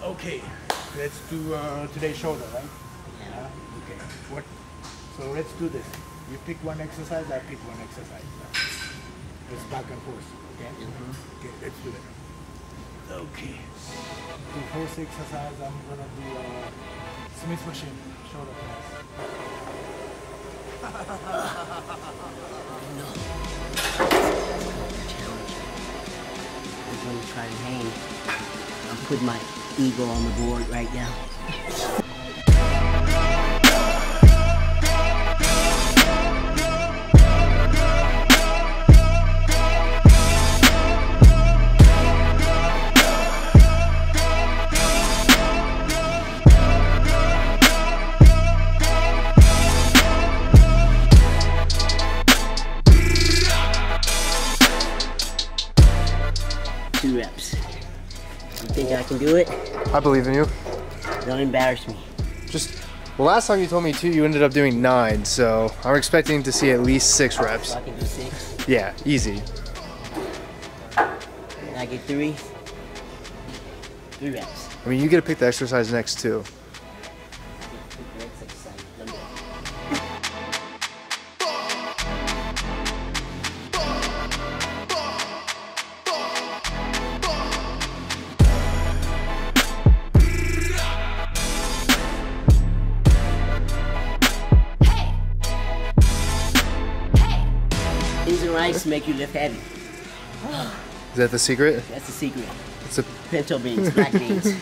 Okay, let's do today's shoulder, right? Yeah. Okay. What? So let's do this. You pick one exercise, I pick one exercise. It's back and forth. Okay. Okay, let's do it. Okay. The first exercise, I'm gonna do Smith machine shoulder press. No. Challenge. I'm gonna try to hang. I'll put my ego on the board right now. 2 reps. You think I can do it? I believe in you. Don't embarrass me. Well, last time you told me 2, you ended up doing 9, so I'm expecting to see at least 6 reps. So I can do 6? Yeah, easy. And I get 3 reps. I mean, you get to pick the exercise next too. Beans and rice make you lift heavy. Is that the secret? That's the secret. It's a Pinto beans, black beans.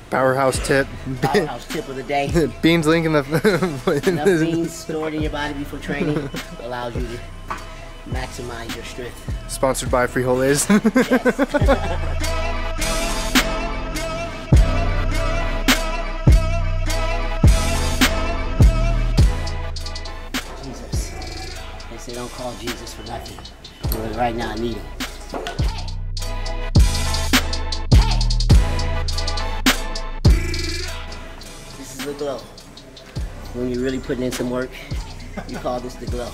powerhouse tip. Powerhouse tip of the day. Beans link in the... Enough beans stored in your body before training allows you to maximize your strength. Sponsored by Frijoles. Jesus. They say don't call Jesus for nothing. But right now I need him. This is the glow. When you're really putting in some work, you call this the glow.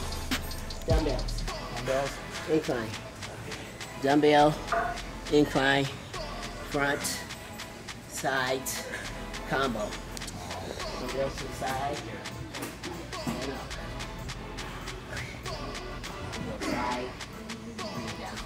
Dumbbells. Dumbbells. Incline. Dumbbell, incline, front, sides, combo. Dumbbells to the side, and up. Go side, bring it down.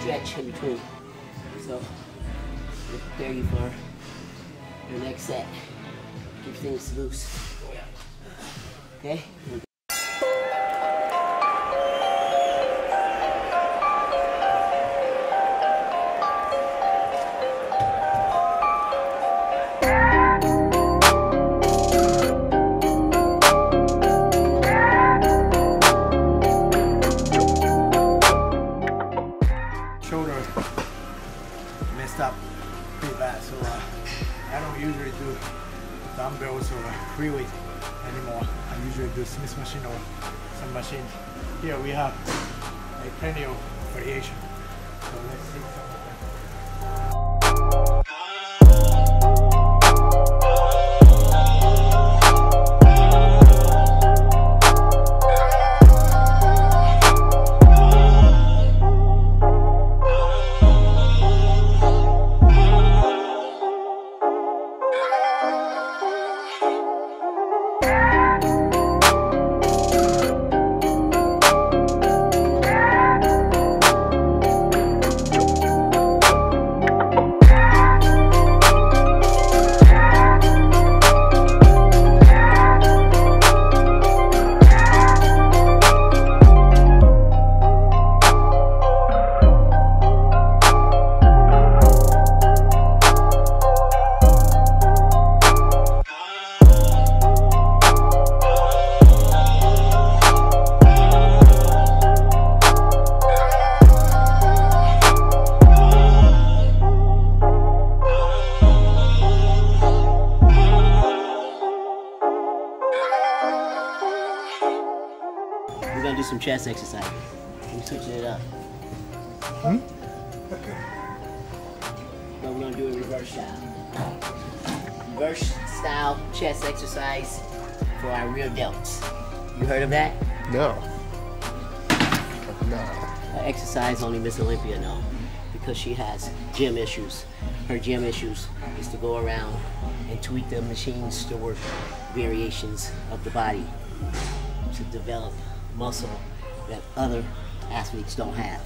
Stretch in between. So, prepare you for your next set. Keep things loose. Okay? Shoulder messed up pretty bad, so I don't usually do dumbbells or free weight anymore. I usually do Smith machine or some machine. Here we have plenty of variation. So let's see some of them. chest exercises. We're switching it up. But we're gonna do a reverse style. Reverse style chest exercise for our rear delts. You heard of that? No. No. Exercise only Miss Olympia know, because she has gym issues. Her gym issues is to go around and tweak the machines to work variations of the body to develop muscle that other athletes don't have.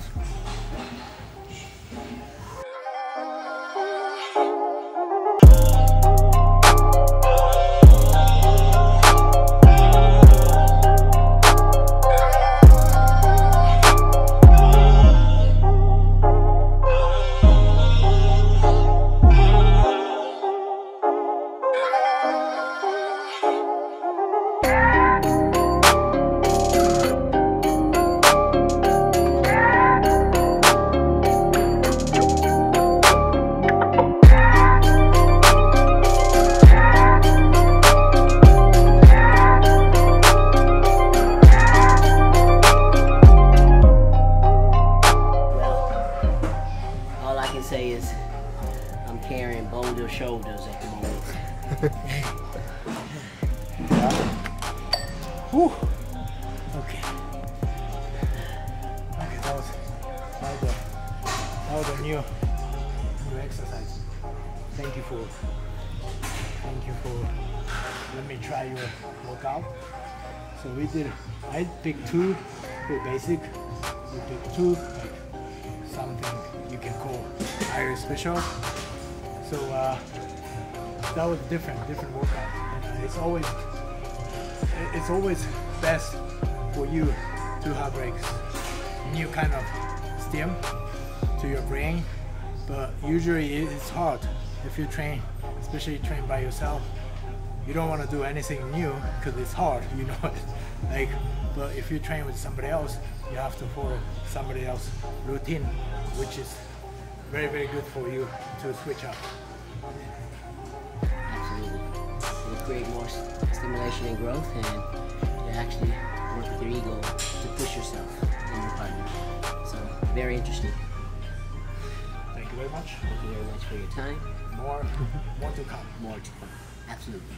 Say is I'm carrying boulder shoulders at the moment. Whew. Okay. Okay, that was a new exercise. Thank you for let me try your workout. So I picked two for basic. We picked two, like something you can call Irish special. So that was different workout. And it's always best for you to have like new kind of stim to your brain. But usually it's hard if you train, especially train by yourself. You don't want to do anything new because it's hard, you know it. Like, but if you train with somebody else, you have to follow somebody else's routine, which is very, very good for you to switch up. Absolutely. It'll create more stimulation and growth, and to actually work with your ego to push yourself and your partner. So, very interesting. Thank you very much. Thank you very much for your time. More to come. More to come. Absolutely.